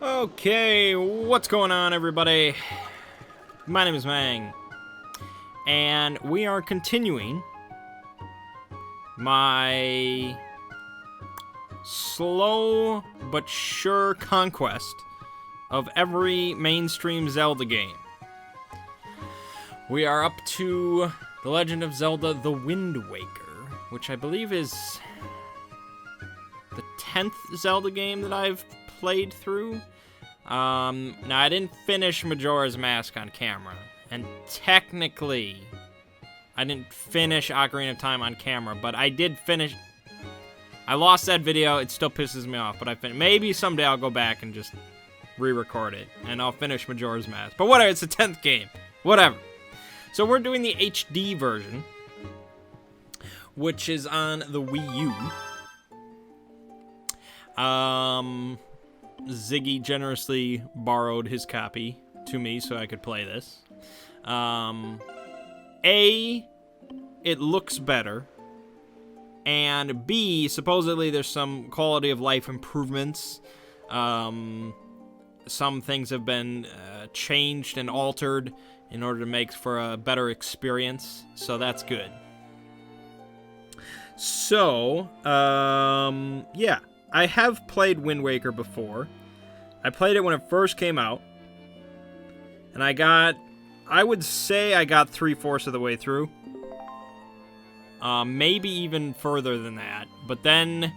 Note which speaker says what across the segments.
Speaker 1: Okay, what's going on, everybody? My name is Mangg, and we are continuing my slow but sure conquest of every mainstream Zelda game. We are up to The Legend of Zelda: The Wind Waker, which I believe is the 10th Zelda game that I've played through. Now I didn't finish Majora's Mask on camera, and technically, I didn't finish Ocarina of Time on camera, but I did finish. I lost that video. It still pisses me off, but I finished. Maybe someday I'll go back and just re-record it, and I'll finish Majora's Mask. But whatever, it's the 10th game. Whatever. So we're doing the HD version, which is on the Wii U. Ziggy generously borrowed his copy to me so I could play this. A, it looks better, and B, supposedly there's some quality of life improvements. Some things have been changed and altered in order to make for a better experience, so that's good. So, yeah. I have played Wind Waker before. I played it when it first came out. And I would say I got 3/4 of the way through. Maybe even further than that. But then,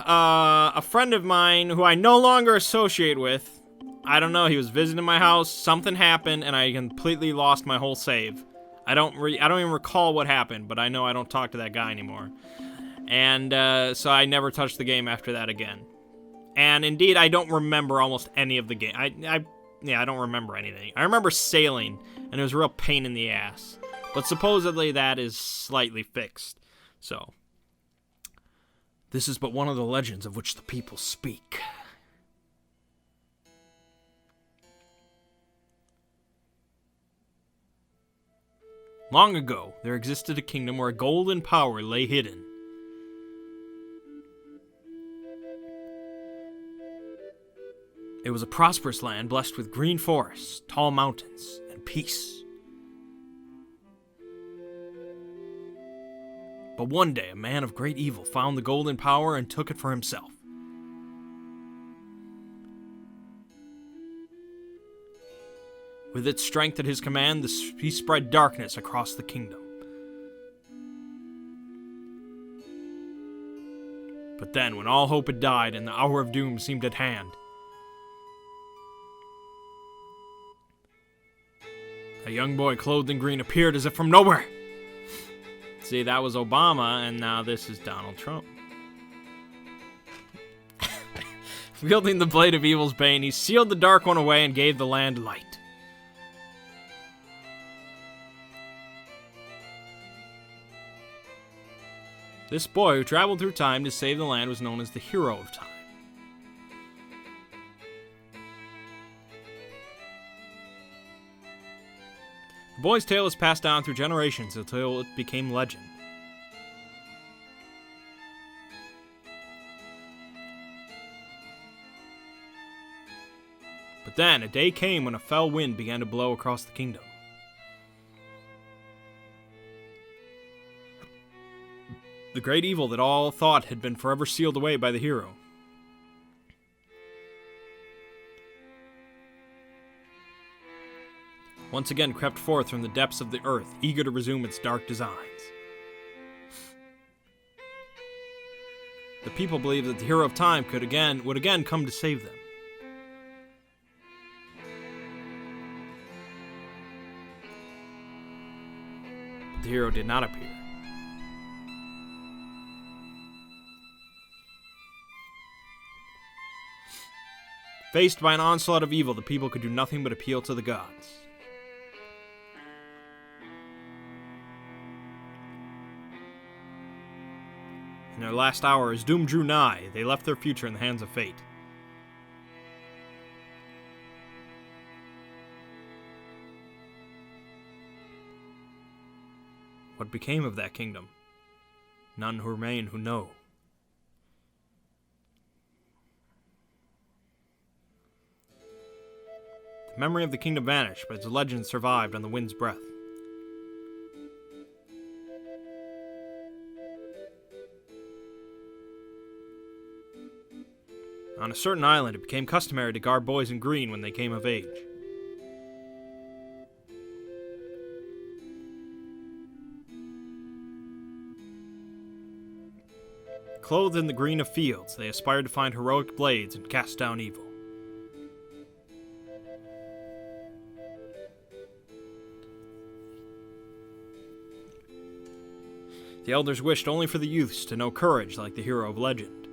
Speaker 1: a friend of mine who I no longer associate with, I don't know, he was visiting my house, something happened, and I completely lost my whole save. I don't even recall what happened, but I know I don't talk to that guy anymore. And so I never touched the game after that again. And indeed, I don't remember almost any of the game. I don't remember anything. I remember sailing, and it was a real pain in the ass. But supposedly that is slightly fixed. So, this is but one of the legends of which the people speak. Long ago, there existed a kingdom where golden power lay hidden. It was a prosperous land blessed with green forests, tall mountains, and peace. But one day, a man of great evil found the golden power and took it for himself. With its strength at his command, he spread darkness across the kingdom. But then, when all hope had died and the hour of doom seemed at hand, a young boy clothed in green appeared as if from nowhere. See, that was Obama, and now this is Donald Trump. Wielding the blade of evil's bane, he sealed the Dark One away and gave the land light. This boy who traveled through time to save the land was known as the Hero of Time. The boy's tale was passed down through generations until it became legend. But then, a day came when a fell wind began to blow across the kingdom. The great evil that all thought had been forever sealed away by the hero. Once again crept forth from the depths of the earth, eager to resume its dark designs. The people believed that the Hero of Time would again come to save them. But the hero did not appear. Faced by an onslaught of evil, the people could do nothing but appeal to the gods. In their last hour, as doom drew nigh, they left their future in the hands of fate. What became of that kingdom? None who remain who know. Memory of the kingdom vanished, but its legend survived on the wind's breath. On a certain island, it became customary to guard boys in green when they came of age. Clothed in the green of fields, they aspired to find heroic blades and cast down evil. The elders wished only for the youths to know courage like the hero of legend.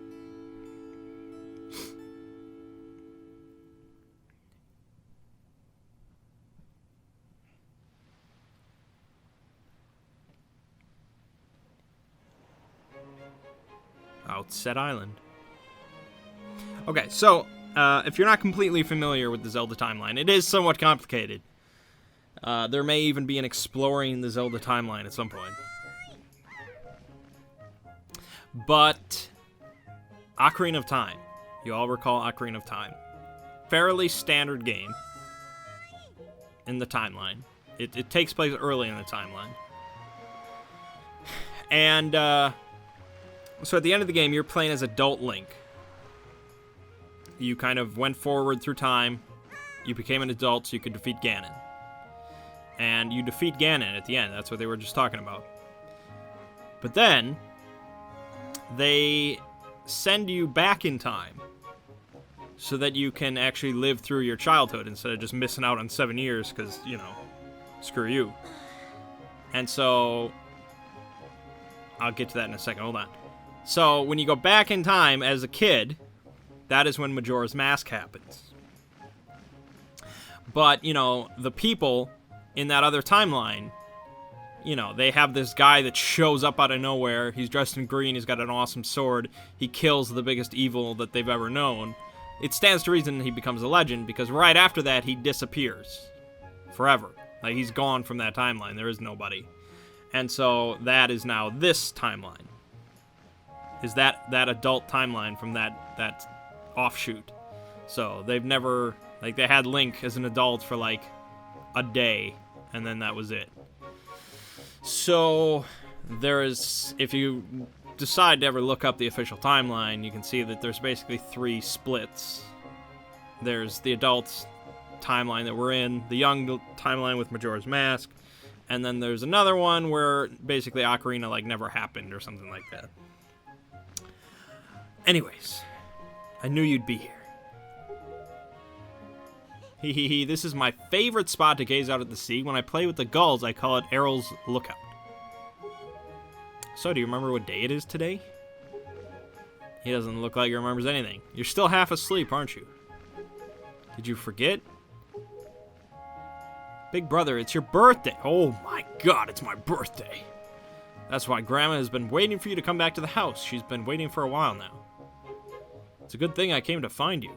Speaker 1: Outset Island. Okay, so, if you're not completely familiar with the Zelda timeline, it is somewhat complicated. There may even be an exploring the Zelda timeline at some point. But, Ocarina of Time. You all recall Ocarina of Time. Fairly standard game in the timeline. It takes place early in the timeline. And, so at the end of the game, you're playing as adult Link. You kind of went forward through time. You became an adult so you could defeat Ganon. And you defeat Ganon at the end. That's what they were just talking about. But then, they send you back in time so that you can actually live through your childhood instead of just missing out on 7 years because, you know, screw you. And so, I'll get to that in a second. Hold on. So, when you go back in time as a kid, that is when Majora's Mask happens. But, you know, the people in that other timeline, you know, they have this guy that shows up out of nowhere. He's dressed in green. He's got an awesome sword. He kills the biggest evil that they've ever known. It stands to reason he becomes a legend because right after that, he disappears. Forever. Like, he's gone from that timeline. There is nobody. And so, that is now this timeline. Is that adult timeline from that offshoot. So, they've never... Like, they had Link as an adult for, like, a day, and then that was it. So, there is... If you decide to ever look up the official timeline, you can see that there's basically 3 splits. There's the adult timeline that we're in, the young timeline with Majora's Mask, and then there's another one where basically Ocarina, like, never happened or something like that. Anyways, I knew you'd be here. Hehehe, this is my favorite spot to gaze out at the sea. When I play with the gulls, I call it Errol's Lookout. So, do you remember what day it is today? He doesn't look like he remembers anything. You're still half asleep, aren't you? Did you forget? Big brother, it's your birthday. Oh my god, it's my birthday. That's why Grandma has been waiting for you to come back to the house. She's been waiting for a while now. It's a good thing I came to find you.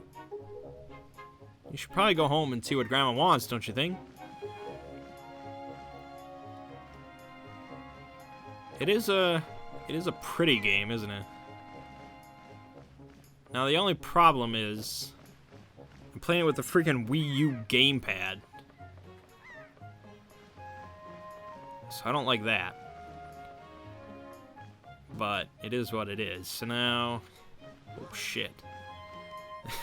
Speaker 1: You should probably go home and see what Grandma wants, don't you think? It is a pretty game, isn't it? Now, the only problem is I'm playing it with the freaking Wii U gamepad. So I don't like that. But it is what it is. So now... Oh, shit.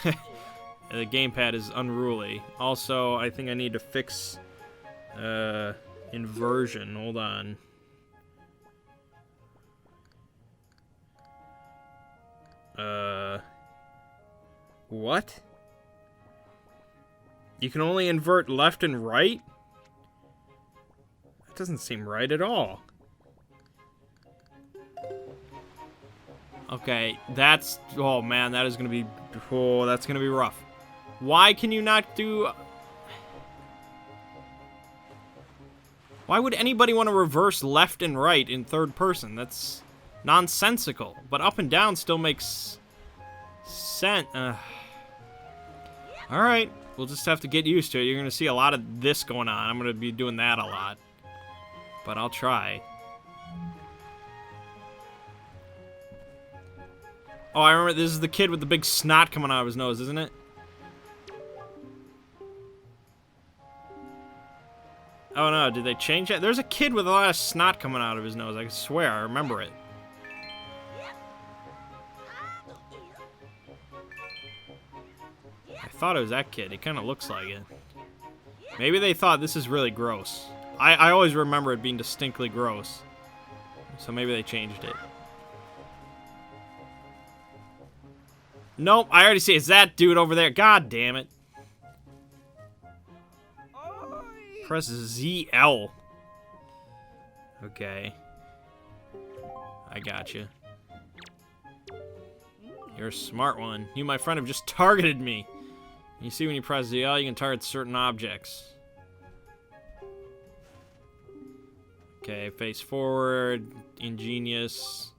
Speaker 1: The gamepad is unruly. Also, I think I need to fix inversion. Hold on. What? You can only invert left and right? That doesn't seem right at all. Okay, that's... Oh, man, that is gonna be... Oh, that's gonna be rough. Why can you not do... Why would anybody want to reverse left and right in third person? That's nonsensical. But up and down still makes sense. Alright, we'll just have to get used to it. You're gonna see a lot of this going on. I'm gonna be doing that a lot. But I'll try. Oh, I remember this is the kid with the big snot coming out of his nose, isn't it? Oh no, did they change that? There's a kid with a lot of snot coming out of his nose. I swear, I remember it. I thought it was that kid. It kind of looks like it. Maybe they thought this is really gross. I always remember it being distinctly gross. So maybe they changed it. Nope, I already see it. It's that dude over there. God damn it. Press ZL. Okay. I got you. You're a smart one. You, my friend, have just targeted me. You see, when you press ZL, you can target certain objects. Okay, face forward. Ingenious.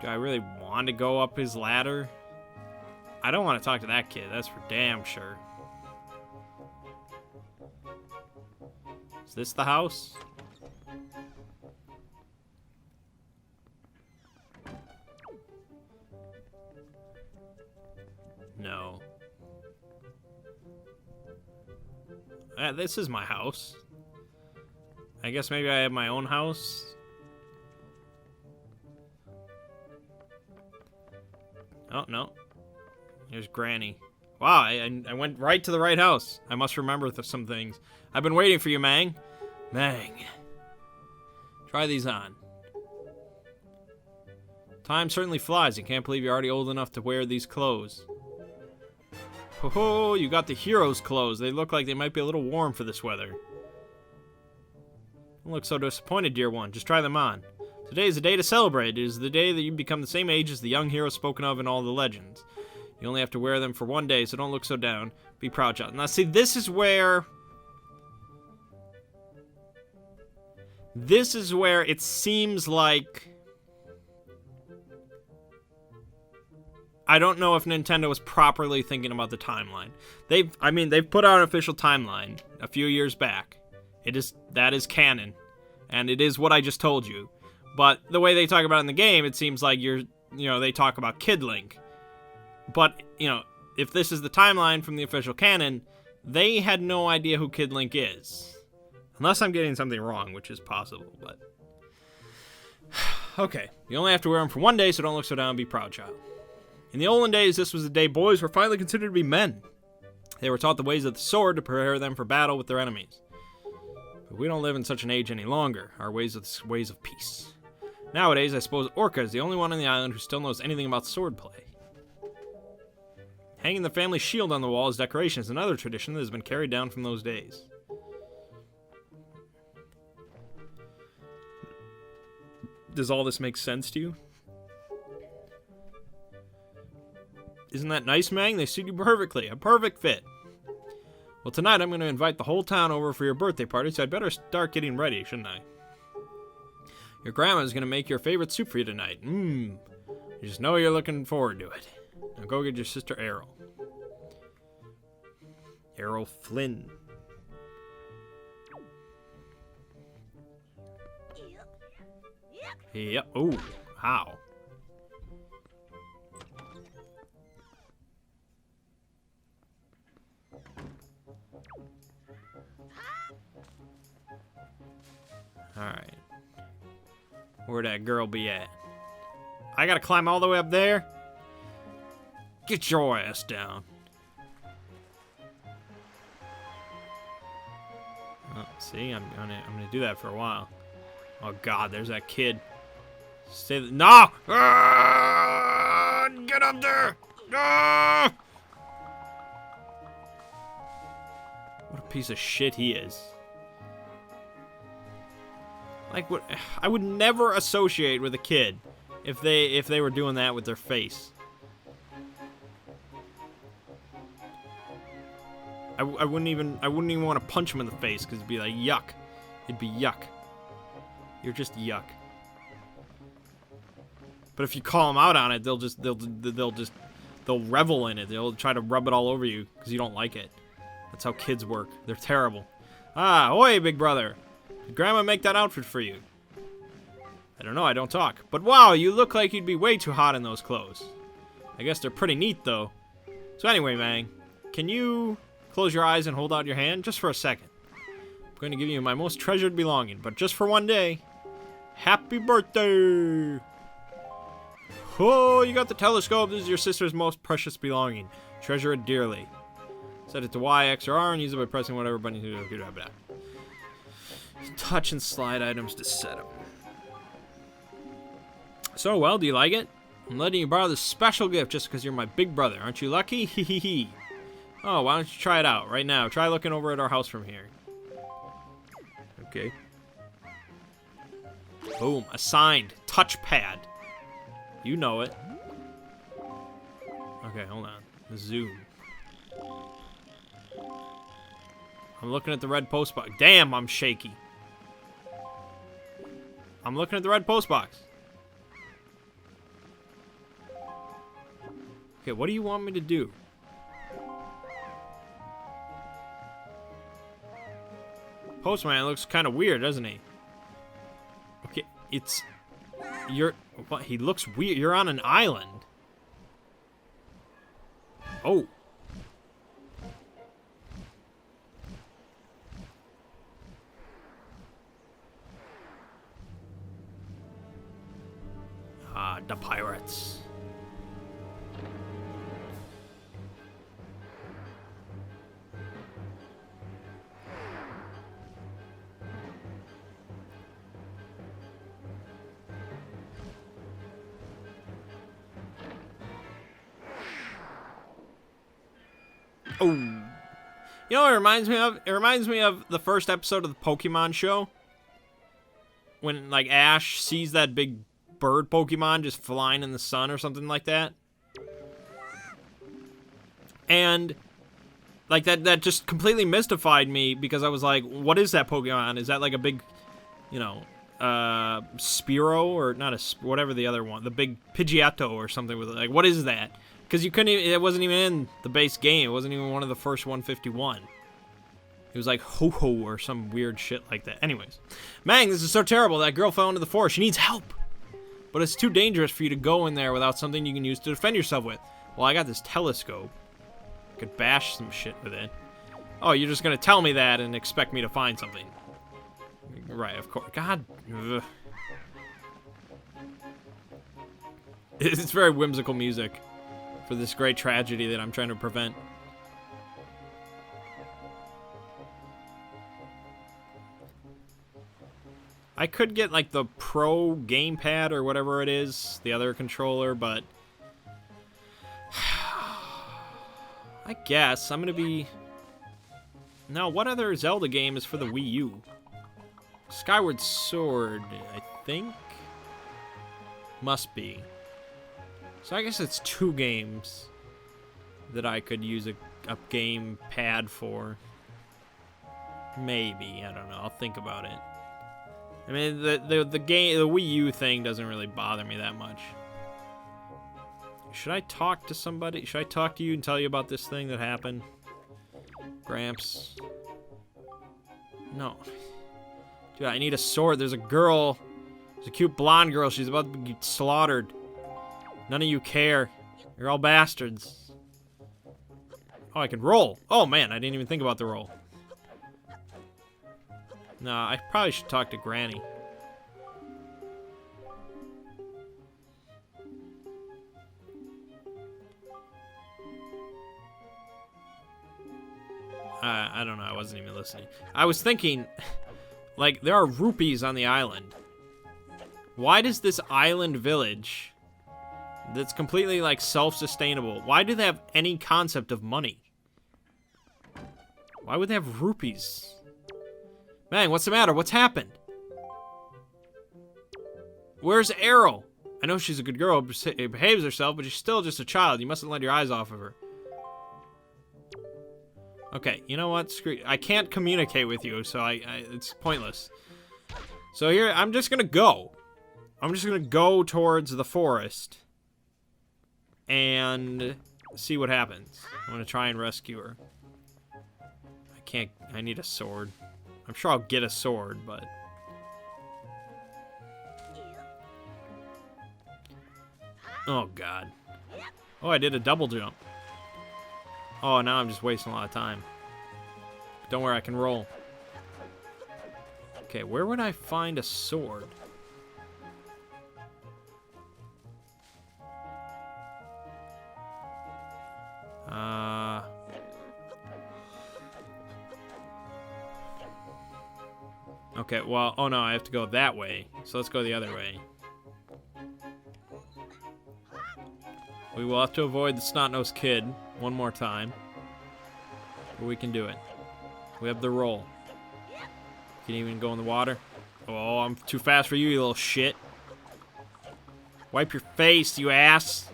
Speaker 1: Do I really want to go up his ladder? I don't want to talk to that kid. That's for damn sure. Is this the house? No. This is my house. I guess maybe I have my own house. Oh, no. Here's Granny. Wow, I went right to the right house. I must remember some things. I've been waiting for you, Mangg. Mangg. Try these on. Time certainly flies. I can't believe you're already old enough to wear these clothes. Ho ho, you got the hero's clothes. They look like they might be a little warm for this weather. Don't look so disappointed, dear one. Just try them on. Today is a day to celebrate. It is the day that you become the same age as the young hero spoken of in all the legends. You only have to wear them for one day, so don't look so down. Be proud, child. Now, see, this is where it seems like I don't know if Nintendo was properly thinking about the timeline. They've put out an official timeline a few years back. That is canon, and it is what I just told you. But the way they talk about it in the game, it seems like they talk about Kid Link. But, if this is the timeline from the official canon, they had no idea who Kid Link is. Unless I'm getting something wrong, which is possible, but... Okay, you only have to wear them for one day, so don't look so down, be proud, child. In the olden days, this was the day boys were finally considered to be men. They were taught the ways of the sword to prepare them for battle with their enemies. But we don't live in such an age any longer. Our ways of peace. Nowadays, I suppose Orca is the only one on the island who still knows anything about swordplay. Hanging the family shield on the wall as decoration is another tradition that has been carried down from those days. Does all this make sense to you? Isn't that nice, Mangg? They suit you perfectly. A perfect fit. Well, tonight I'm going to invite the whole town over for your birthday party, so I'd better start getting ready, shouldn't I? Your grandma's going to make your favorite soup for you tonight. You just know you're looking forward to it. Now go get your sister Errol. Errol Flynn. Yep. Ooh. How? Alright. Where'd that girl be at? I gotta climb all the way up there? Get your ass down. Oh, see, I'm gonna do that for a while. Oh god, there's that kid. No! Ah! Get up there! Ah! What a piece of shit he is. Like, what? I would never associate with a kid if they were doing that with their face. I wouldn't even want to punch him in the face because it'd be like yuck. It'd be yuck. You're just yuck. But if you call them out on it, they'll revel in it. They'll try to rub it all over you because you don't like it. That's how kids work. They're terrible. Ah, oi, big brother. Did Grandma make that outfit for you? I don't know, I don't talk. But wow, you look like you'd be way too hot in those clothes. I guess they're pretty neat, though. So anyway, Mangg, can you Close your eyes and hold out your hand just for a second. I'm going to give you my most treasured belonging, but just for one day. Happy birthday! Oh, you got the telescope. This is your sister's most precious belonging. Treasure it dearly. Set it to Y, X, or R and use it by pressing whatever button you do. Touch and slide items to set them. So, well, do you like it? I'm letting you borrow this special gift just because you're my big brother. Aren't you lucky? Hee hee hee. Oh, why don't you try it out right now? Try looking over at our house from here. Okay. Boom. Assigned. Touchpad. You know it. Okay, hold on. Zoom. I'm looking at the red post box. Damn, I'm shaky. I'm looking at the red post box. Okay, what do you want me to do? Postman looks kind of weird, doesn't he? Okay, it's... You're... What? He looks weird. You're on an island. Oh. Ah, the pirates. Oh. You know what it reminds me of? It reminds me of the first episode of the Pokemon show. When, like, Ash sees that big bird Pokemon just flying in the sun or something like that. And, like, that just completely mystified me because I was like, what is that Pokemon? Is that, like, a big, you know, Spearow? Or not a, whatever the other one. The big Pidgeotto or something with it. Like, what is that? Because you couldn't even, it wasn't even in the base game. It wasn't even one of the first 151. It was like Ho-Ho or some weird shit like that. Anyways. Mangg, this is so terrible. That girl fell into the forest. She needs help. But it's too dangerous for you to go in there without something you can use to defend yourself with. Well, I got this telescope. I could bash some shit with it. Oh, you're just going to tell me that and expect me to find something. Right, of course. God. Ugh. It's very whimsical music for this great tragedy that I'm trying to prevent. I could get, like, the Pro gamepad or whatever it is, the other controller, but... I guess I'm gonna be... No, what other Zelda game is for the Wii U? Skyward Sword, I think? Must be. So I guess it's 2 games that I could use a game pad for. Maybe, I don't know, I'll think about it. I mean, the Wii U thing doesn't really bother me that much. Should I talk to somebody? Should I talk to you and tell you about this thing that happened? Gramps. No. Dude, I need a sword. There's a girl. There's a cute blonde girl. She's about to be slaughtered. None of you care. You're all bastards. Oh, I can roll. Oh, man, I didn't even think about the roll. No, I probably should talk to Granny. I don't know. I wasn't even listening. I was thinking, like, there are rupees on the island. Why does this island village that's completely, like, self-sustainable, why do they have any concept of money? Why would they have rupees? Man, what's the matter? What's happened? Where's Arrow? I know she's a good girl, behaves herself, but she's still just a child. You mustn't let your eyes off of her. Okay, you know what? Screw you. I can't communicate with you, so it's pointless. So here, I'm just gonna go. I'm just gonna go towards the forest and see what happens. I'm gonna try and rescue her. I need a sword. I'm sure I'll get a sword, but... Oh, God. Oh, I did a double jump. Oh, now I'm just wasting a lot of time. Don't worry, I can roll. Okay, where would I find a sword? Okay, well, oh no, I have to go that way. So let's go the other way. We will have to avoid the snot-nosed kid one more time. But we can do it. We have the roll. Can you even go in the water? Oh, I'm too fast for you, you little shit. Wipe your face, you ass.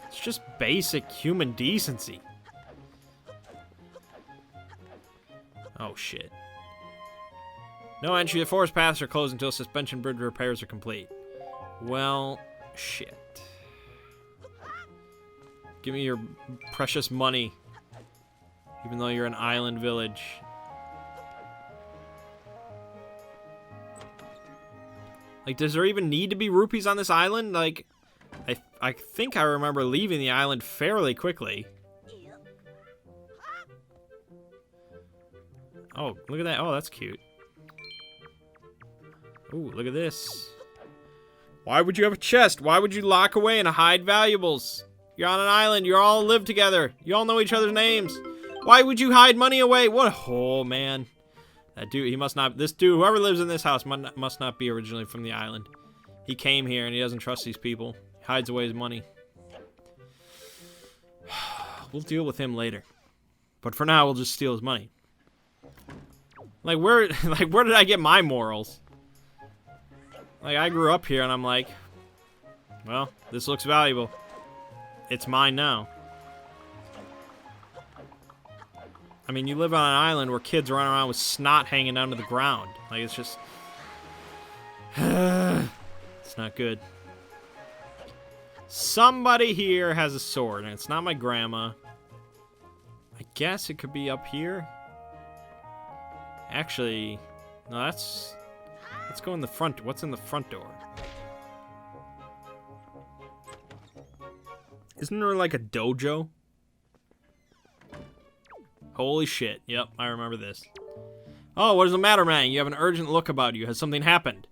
Speaker 1: It's just basic human decency. Oh, shit. No entry. The forest paths are closed until suspension bridge repairs are complete. Well, shit. Give me your precious money. Even though you're an island village. Like, does there even need to be rupees on this island? Like, I think I remember leaving the island fairly quickly. Oh, look at that. Oh, that's cute. Ooh, look at this. Why would you have a chest? Why would you lock away and hide valuables? You're on an island. You all live together. You all know each other's names. Why would you hide money away? What? Oh, man. That dude, he must not... This dude, whoever lives in this house, must not be originally from the island. He came here and he doesn't trust these people. He hides away his money. We'll deal with him later. But for now, we'll just steal his money. Like, where did I get my morals? Like, I grew up here and I'm like, well, this looks valuable. It's mine now. I mean, you live on an island where kids run around with snot hanging down to the ground. Like, it's just... it's not good. Somebody here has a sword, and it's not my grandma. I guess it could be up here. Actually, no, let's go in the front. What's in the front door? Isn't there like a dojo? Holy shit. Yep, I remember this. Oh, what is the matter, man? You have an urgent look about you. Has something happened?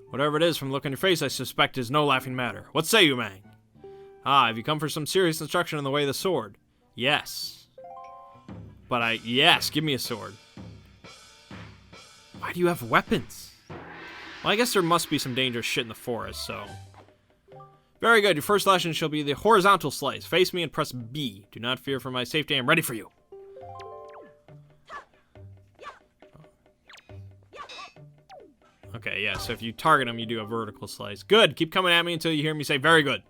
Speaker 1: Whatever it is from the look on your face, I suspect is no laughing matter. What say you, Mangg? Ah, have you come for some serious instruction on the way of the sword? Yes. But yes, give me a sword. Why do you have weapons? Well, I guess there must be some dangerous shit in the forest, so... Very good. Your first lesson shall be the horizontal slice. Face me and press B. Do not fear for my safety. I am ready for you. Okay, yeah, so if you target him, you do a vertical slice. Good. Keep coming at me until you hear me say, very good.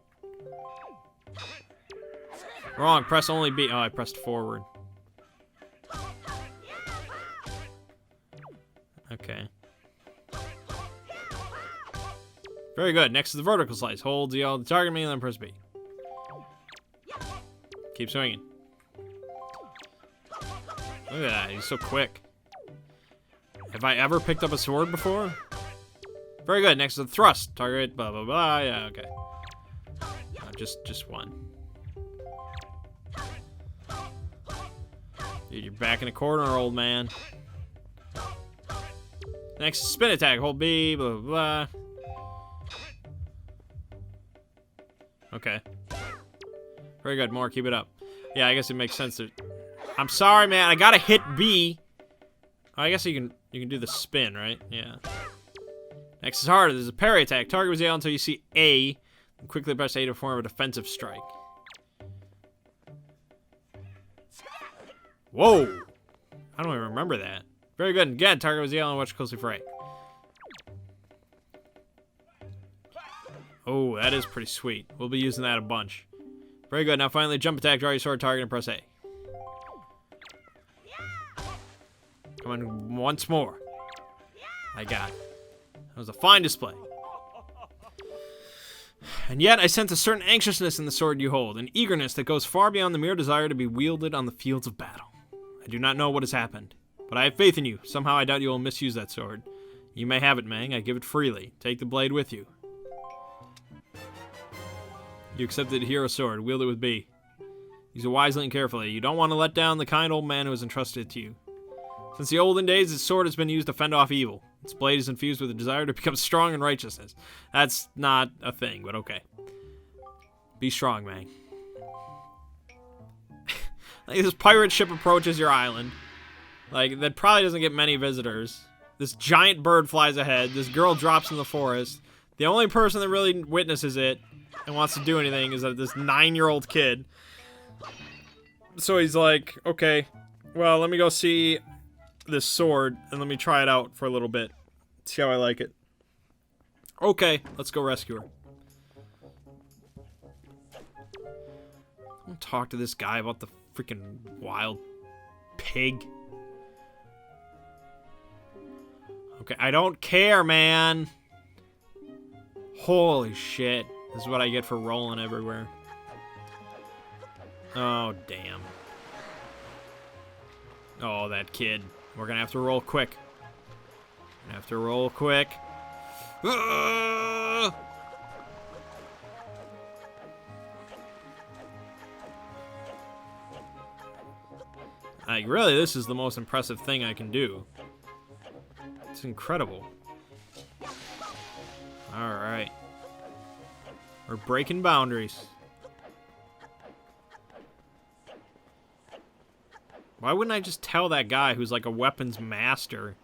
Speaker 1: Wrong. Press only B. Oh, I pressed forward. Okay. Very good. Next is the vertical slice. Hold ZL to target me and then press B. Keep swinging. Look at that. He's so quick. Have I ever picked up a sword before? Very good. Next is the thrust. Target, blah, blah, blah. Yeah, okay. Just one. Dude, you're back in the corner, old man. Next, spin attack. Hold B, blah, blah, blah. Okay. Very good. More. Keep it up. Yeah, I guess it makes sense that... I'm sorry, man. I gotta hit B. Oh, I guess you can do the spin, right? Yeah. Next is harder. There's a parry attack. Target with A until you see A. And quickly press A to form a defensive strike. Whoa! I don't even remember that. Very good. Again, target with ZL and watch closely for A. Oh, that is pretty sweet. We'll be using that a bunch. Very good. Now finally, jump attack, draw your sword, target, and press A. Come on, once more. I got it. That was a fine display. And yet, I sense a certain anxiousness in the sword you hold, an eagerness that goes far beyond the mere desire to be wielded on the fields of battle. I do not know what has happened, but I have faith in you. Somehow I doubt you will misuse that sword. You may have it, Mangg. I give it freely. Take the blade with you. You accepted a hero sword. Wield it with B. Use it wisely and carefully. You don't want to let down the kind old man who has entrusted it to you. Since the olden days, its sword has been used to fend off evil. Its blade is infused with a desire to become strong in righteousness. That's not a thing, but okay. Be strong, man. Like, this pirate ship approaches your island. Like, that probably doesn't get many visitors. This giant bird flies ahead. This girl drops in the forest. The only person that really witnesses it and wants to do anything is this 9-year-old kid. So he's like, okay, well, let me go see this sword and let me try it out for a little bit. See how I like it. Okay, let's go rescue her. I'll talk to this guy about the freaking wild pig. Okay, I don't care, man. Holy shit. This is what I get for rolling everywhere. Oh, damn. Oh, that kid. We're gonna have to roll quick. Gonna have to roll quick. Like, really, this is the most impressive thing I can do. It's incredible. Alright. We're breaking boundaries. Why wouldn't I just tell that guy who's like a weapons master?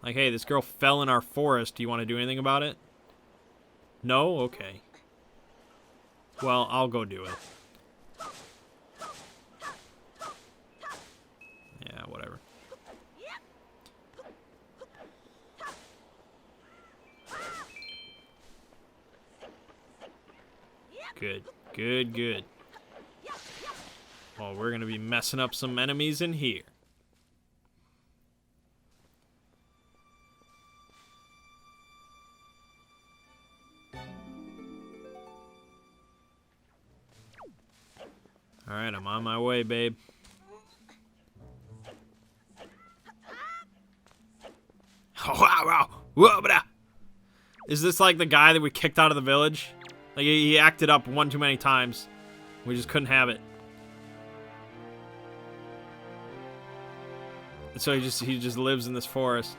Speaker 1: Like, hey, this girl fell in our forest. Do you want to do anything about it? No? Okay. Well, I'll go do it. Yeah, whatever. Good. Good, good. Well, we're gonna be messing up some enemies in here. Alright, I'm on my way, babe. Is this like the guy that we kicked out of the village? Like, he acted up one too many times. We just couldn't have it. So he just lives in this forest.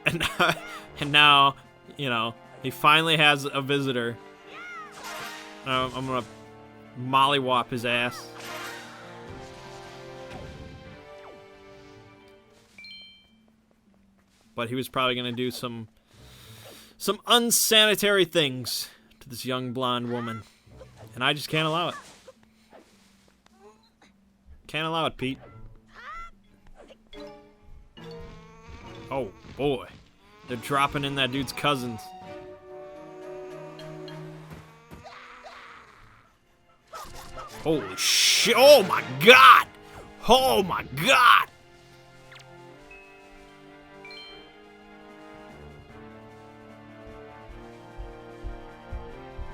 Speaker 1: And now, you know, he finally has a visitor. I'm gonna mollywop his ass. But he was probably gonna do some unsanitary things to this young blonde woman. And I just can't allow it. Can't allow it, Pete. Oh, boy. They're dropping in that dude's cousins. Holy shit. Oh, my God. Oh, my God.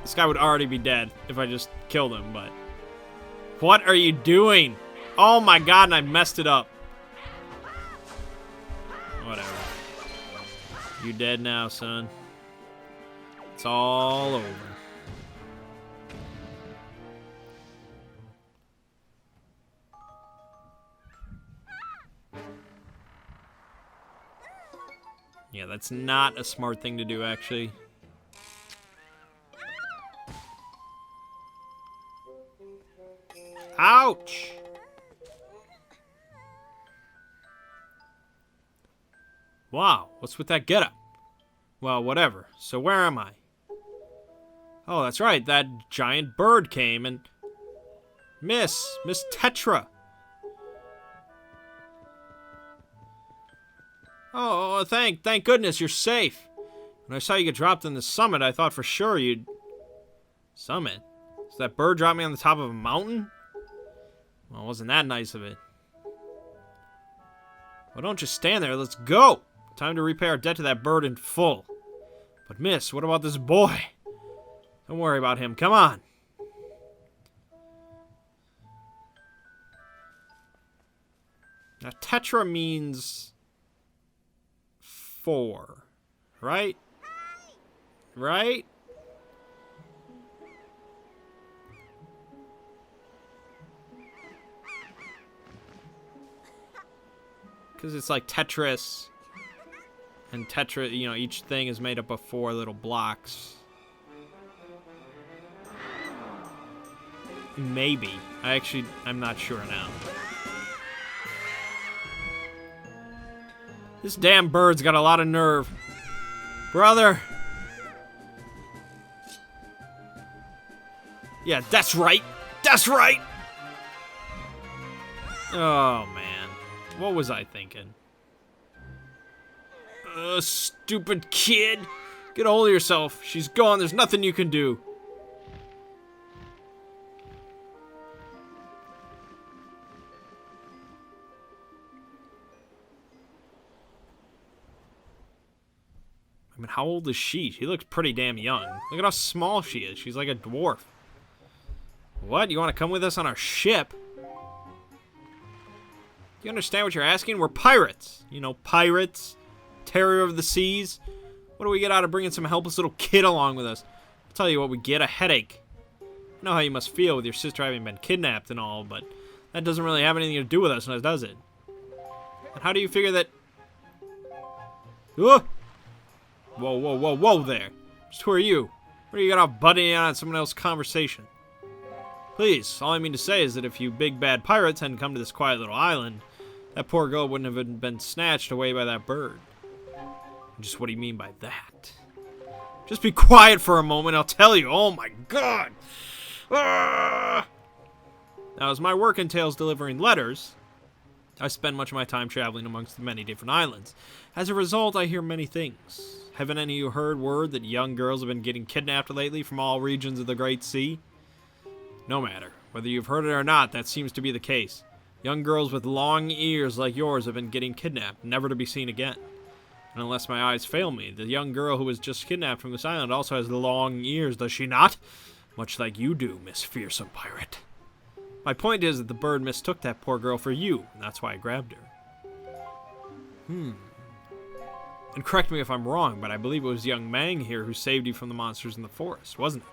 Speaker 1: This guy would already be dead if I just killed him, but... What are you doing? Oh, my God, and I messed it up. Whatever. You dead now, son. It's all over. Yeah, that's not a smart thing to do, actually. Ouch! Wow, what's with that getup? Well, whatever. So where am I? Oh, that's right. That giant bird came and... Miss Tetra. Oh, thank goodness you're safe. When I saw you get dropped in the summit, I thought for sure you'd... Summit? So that bird dropped me on the top of a mountain? Well, wasn't that nice of it? Well, don't just stand there. Let's go. Time to repay our debt to that bird in full. But miss, what about this boy? Don't worry about him. Come on. Now, tetra means 4, right? Right? Because it's like Tetris. And Tetris, you know, each thing is made up of 4 little blocks. Maybe. I'm not sure now. This damn bird's got a lot of nerve. Brother! Yeah, that's right! That's right! Oh, man. What was I thinking? Stupid kid! Get a hold of yourself. She's gone. There's nothing you can do. I mean, how old is she? She looks pretty damn young. Look at how small she is. She's like a dwarf. What? You want to come with us on our ship? Do you understand what you're asking? We're pirates. You know, pirates. Terror of the seas. What do we get out of bringing some helpless little kid along with us? I'll tell you what we get, a headache. I know how you must feel with your sister having been kidnapped and all, but that doesn't really have anything to do with us, does it? And how do you figure that... Whoa, whoa, whoa, whoa there. Just who are you? What do you got off butting in on someone else's conversation? Please, all I mean to say is that if you big bad pirates hadn't come to this quiet little island, that poor girl wouldn't have been snatched away by that bird. Just what do you mean by that? Just be quiet for a moment, I'll tell you. Oh my god! Ah! Now, as my work entails delivering letters, I spend much of my time traveling amongst the many different islands. As a result, I hear many things. Haven't any of you heard word that young girls have been getting kidnapped lately from all regions of the Great Sea? No matter. Whether you've heard it or not, that seems to be the case. Young girls with long ears like yours have been getting kidnapped, never to be seen again. And unless my eyes fail me, the young girl who was just kidnapped from this island also has long ears, does she not? Much like you do, Miss Fearsome Pirate. My point is that the bird mistook that poor girl for you, and that's why I grabbed her. And correct me if I'm wrong, but I believe it was young Mangg here who saved you from the monsters in the forest, wasn't it?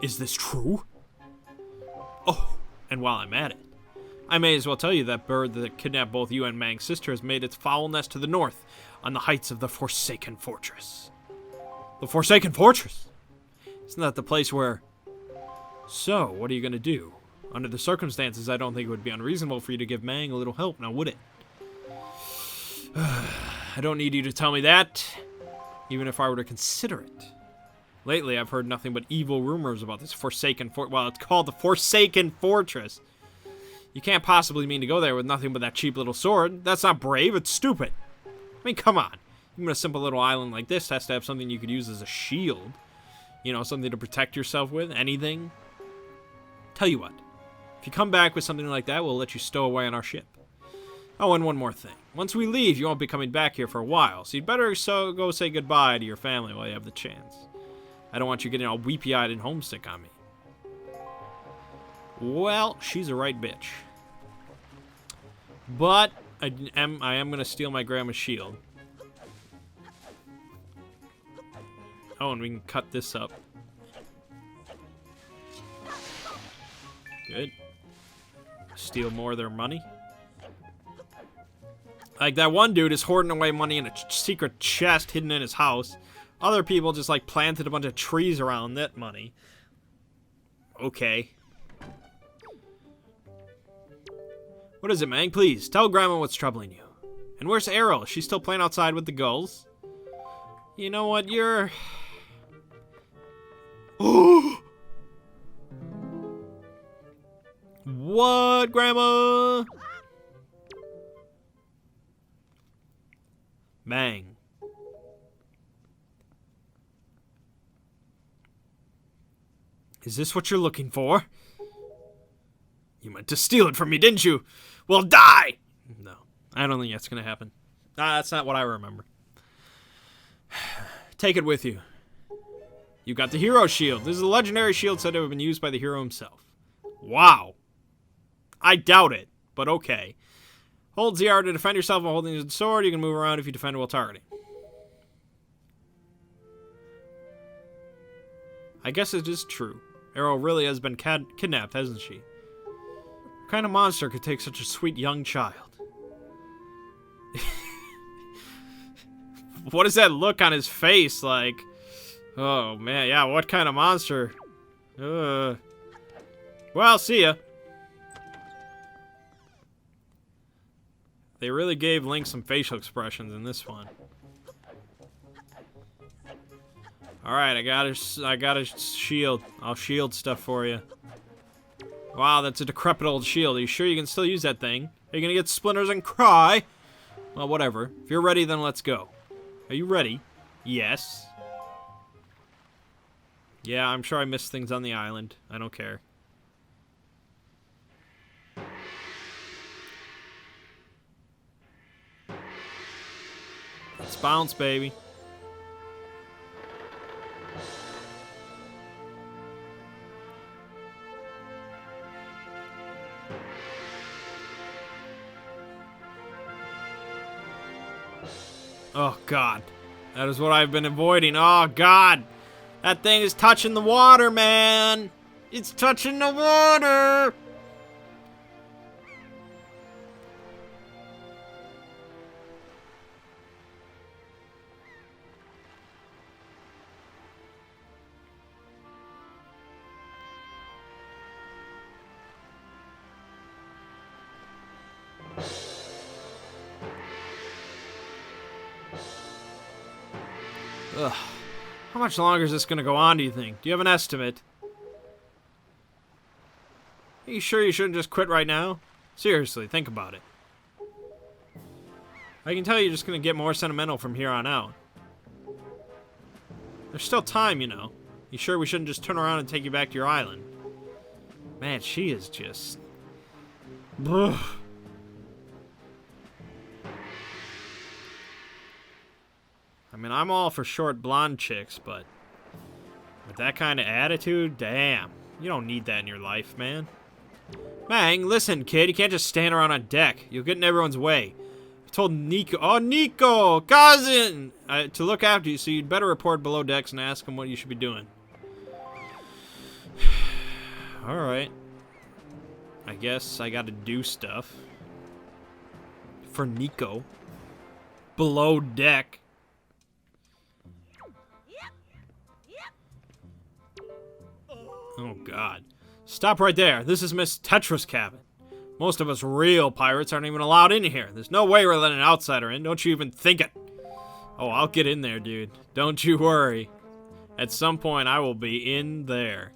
Speaker 1: Is this true? Oh, and while I'm at it, I may as well tell you that bird that kidnapped both you and Mangg's sister has made its foul nest to the north, on the heights of the Forsaken Fortress. The Forsaken Fortress? Isn't that the place where... So, what are you going to do? Under the circumstances, I don't think it would be unreasonable for you to give Mangg a little help, now would it? I don't need you to tell me that, even if I were to consider it. Lately, I've heard nothing but evil rumors about this Forsaken Fortress. Well, it's called the Forsaken Fortress. You can't possibly mean to go there with nothing but that cheap little sword. That's not brave, it's stupid. I mean, come on. Even a simple little island like this has to have something you could use as a shield. You know, something to protect yourself with, anything. Tell you what, if you come back with something like that, we'll let you stow away on our ship. Oh, and one more thing. Once we leave, you won't be coming back here for a while, so you'd better go say goodbye to your family while you have the chance. I don't want you getting all weepy-eyed and homesick on me. Well, she's a right bitch. But I am going to steal my grandma's shield. Oh, and we can cut this up. Good. Steal more of their money. Like, that one dude is hoarding away money in a secret chest hidden in his house. Other people just, like, planted a bunch of trees around that money. Okay. What is it, Mangg? Please, tell Grandma what's troubling you. And where's Errol? Is she still playing outside with the gulls? You know what, you're... What, Grandma? Mangg. Is this what you're looking for? You meant to steal it from me, didn't you? Well, die! No, I don't think that's going to happen. That's not what I remember. Take it with you. You got the hero shield. This is a legendary shield said to have been used by the hero himself. Wow. I doubt it, but okay. Hold ZR to defend yourself while holding the sword. You can move around if you defend while targeting. I guess it is true. Errol really has been kidnapped, hasn't she? What kind of monster could take such a sweet young child? What is that look on his face like? Oh, man, yeah, what kind of monster? Well, see ya. They really gave Link some facial expressions in this one. Alright, I got a shield. I'll shield stuff for you. Wow, that's a decrepit old shield. Are you sure you can still use that thing? Are you gonna get splinters and cry? Well, whatever. If you're ready, then let's go. Are you ready? Yes. Yeah, I'm sure I missed things on the island. I don't care. Let's bounce, baby. Oh, God. That is what I've been avoiding. Oh, God. That thing is touching the water, man. It's touching the water. Ugh. How much longer is this gonna go on, do you think? Do you have an estimate? Are you sure you shouldn't just quit right now? Seriously, think about it. I can tell you're just gonna get more sentimental from here on out. There's still time, you know. You sure we shouldn't just turn around and take you back to your island? Man, she is just... Ugh. I mean, I'm all for short blonde chicks, but with that kind of attitude, damn. You don't need that in your life, man. Mangg, listen, kid, you can't just stand around on deck. You'll get in everyone's way. I told Nico, Nico, cousin, to look after you, so you'd better report below decks and ask him what you should be doing. Alright. I guess I gotta do stuff. For Nico. Below deck. Oh, God. Stop right there. This is Miss Tetra's cabin. Most of us real pirates aren't even allowed in here. There's no way we're letting an outsider in. Don't you even think it. Oh, I'll get in there, dude. Don't you worry. At some point, I will be in there.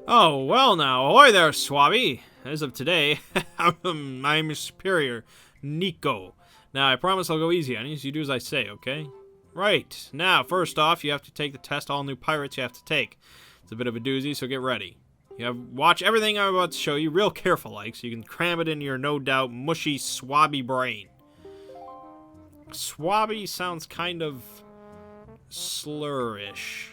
Speaker 1: Oh, well now. Ahoy there, Swabby. As of today, I'm your superior, Nico. Now, I promise I'll go easy on you, so you do as I say, okay? Right. Now, first off, you have to take the test all new pirates you have to take. It's a bit of a doozy, so get ready. You have watch everything I'm about to show you real careful like, so you can cram it into your no doubt mushy swabby brain. Swabby sounds kind of slurish.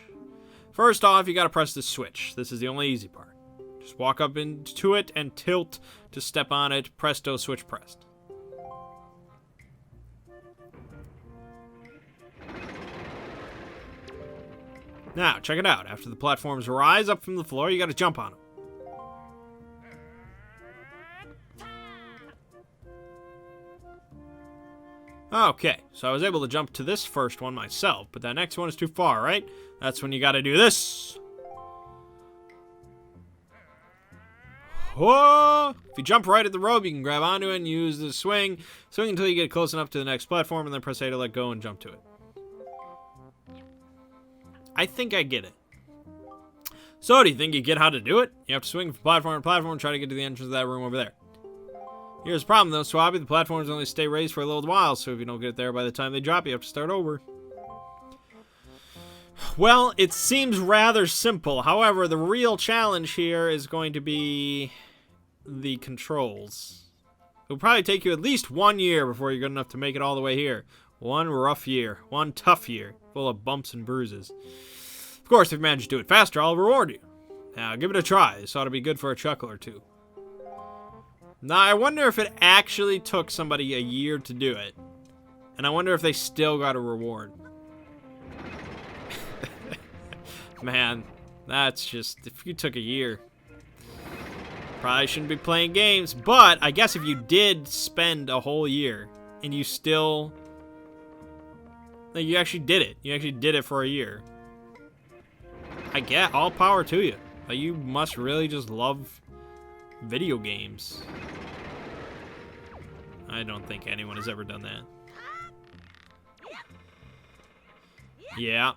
Speaker 1: First off, you gotta press the switch. This is the only easy part. Just walk up into it and tilt to step on it. Presto, switch pressed. Now, check it out. After the platforms rise up from the floor, you gotta jump on them. Okay, so I was able to jump to this first one myself, but that next one is too far, right? That's when you gotta do this. Whoa! If you jump right at the rope, you can grab onto it and use the swing. Swing until you get close enough to the next platform, and then press A to let go and jump to it. I think I get it. So, do you think you get how to do it? You have to swing from platform to platform and try to get to the entrance of that room over there. Here's the problem, though, Swabby. The platforms only stay raised for a little while, so if you don't get there by the time they drop, you have to start over. Well, it seems rather simple. However, the real challenge here is going to be the controls. It'll probably take you at least 1 year before you're good enough to make it all the way here. One rough year. One tough year. Full of bumps and bruises. Of course, if you manage to do it faster, I'll reward you. Now, give it a try. This ought to be good for a chuckle or two. Now, I wonder if it actually took somebody a year to do it. And I wonder if they still got a reward. Man, that's just... If you took a year... Probably shouldn't be playing games. But, I guess if you did spend a whole year... And you still... Like, you actually did it. You actually did it for a year. I get all power to you. Like, you must really just love video games. I don't think anyone has ever done that. Yeah,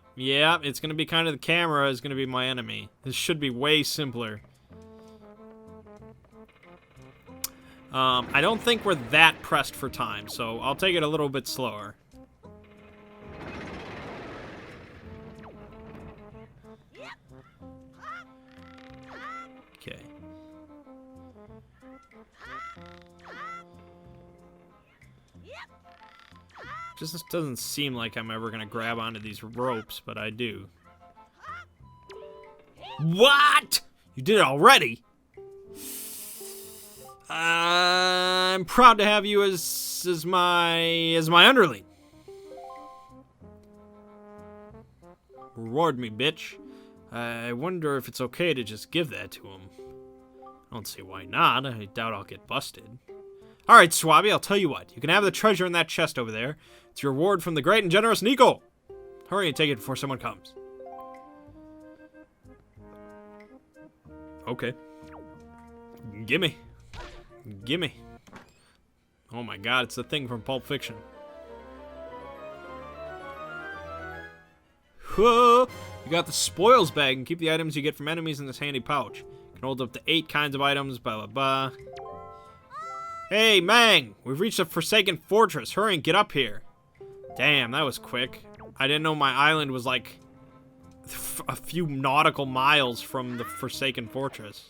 Speaker 1: it's gonna be kind of the camera is gonna be my enemy. This should be way simpler. I don't think we're that pressed for time, so I'll take it a little bit slower. Okay. Just doesn't seem like I'm ever gonna grab onto these ropes, but I do. What? You did it already? I'm proud to have you as my underling. Reward me, bitch. I wonder if it's okay to just give that to him. I don't see why not. I doubt I'll get busted. Alright, Swabby, I'll tell you what. You can have the treasure in that chest over there. It's your reward from the great and generous Nico. Hurry and take it before someone comes. Okay. Gimme. Gimme. Oh my god, it's the thing from Pulp Fiction. Whoa! You got the spoils bag and keep the items you get from enemies in this handy pouch. You can hold up to 8 kinds of items, blah blah blah. Hey, Mangg! We've reached the Forsaken Fortress. Hurry and get up here. Damn, that was quick. I didn't know my island was like a few nautical miles from the Forsaken Fortress.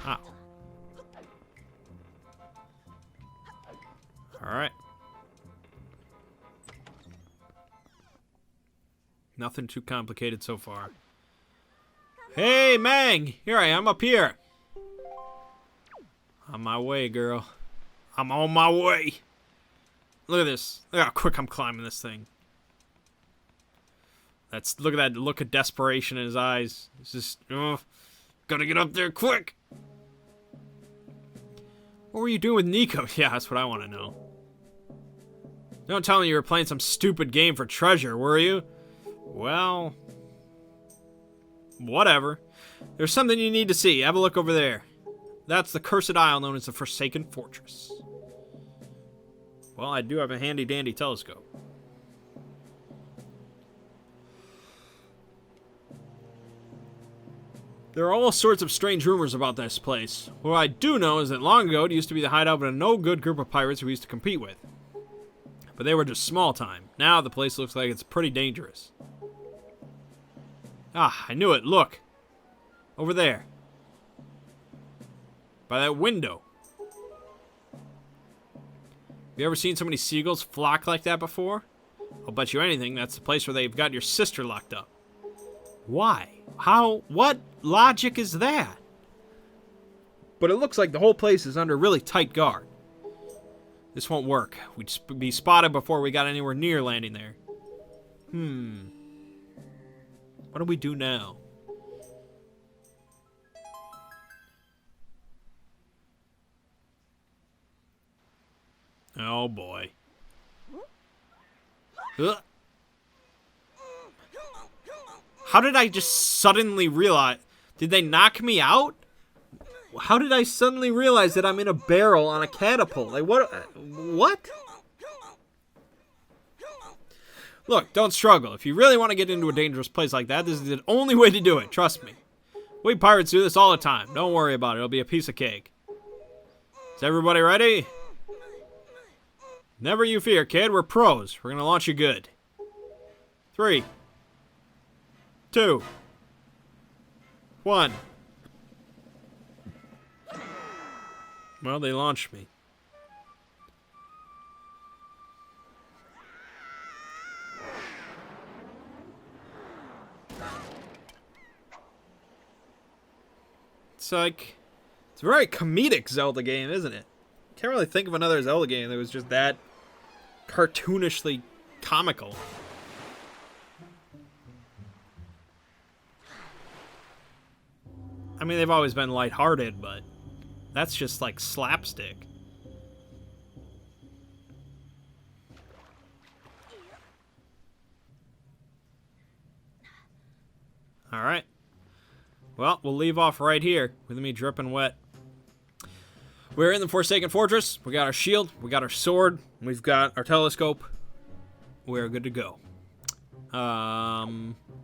Speaker 1: Oh. Alright. Nothing too complicated so far. Hey, Mangg! Here I am up here. On my way, girl. I'm on my way. Look at this. Look how quick I'm climbing this thing. Look at that look of desperation in his eyes. It's just, gotta get up there quick. What were you doing with Nico? Yeah, that's what I want to know. Don't tell me you were playing some stupid game for treasure, were you? Well, whatever. There's something you need to see. Have a look over there. That's the cursed isle known as the Forsaken Fortress. Well, I do have a handy-dandy telescope. There are all sorts of strange rumors about this place. What I do know is that long ago it used to be the hideout of a no-good group of pirates we used to compete with. But they were just small time. Now the place looks like it's pretty dangerous. Ah, I knew it. Look. Over there. By that window. Have you ever seen so many seagulls flock like that before? I'll bet you anything that's the place where they've got your sister locked up. Why? How? What logic is that? But it looks like the whole place is under really tight guard. This won't work. We'd be spotted before we got anywhere near landing there. What do we do now? Oh boy. How did I just suddenly realize? Did they knock me out? How did I suddenly realize that I'm in a barrel on a catapult? Like, what? Look, don't struggle. If you really want to get into a dangerous place like that, this is the only way to do it. Trust me. We pirates do this all the time. Don't worry about it. It'll be a piece of cake. Is everybody ready? Never you fear, kid. We're pros. We're going to launch you good. 3, 2, 1. Well, they launched me. It's like, it's a very comedic Zelda game, isn't it? Can't really think of another Zelda game that was just that cartoonishly comical. I mean, they've always been lighthearted, but that's just like slapstick. Alright. Well, we'll leave off right here with me dripping wet. We're in the Forsaken Fortress. We got our shield. We got our sword. We've got our telescope. We're good to go. I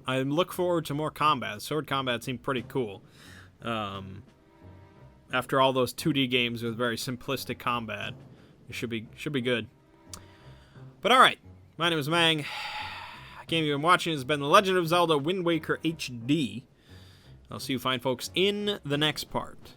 Speaker 1: look forward to more combat. Sword combat seemed pretty cool. After all those 2D games with very simplistic combat, it should be good. But alright, my name is Mangg. The game you've been watching has been The Legend of Zelda Wind Waker HD. I'll see you fine folks in the next part.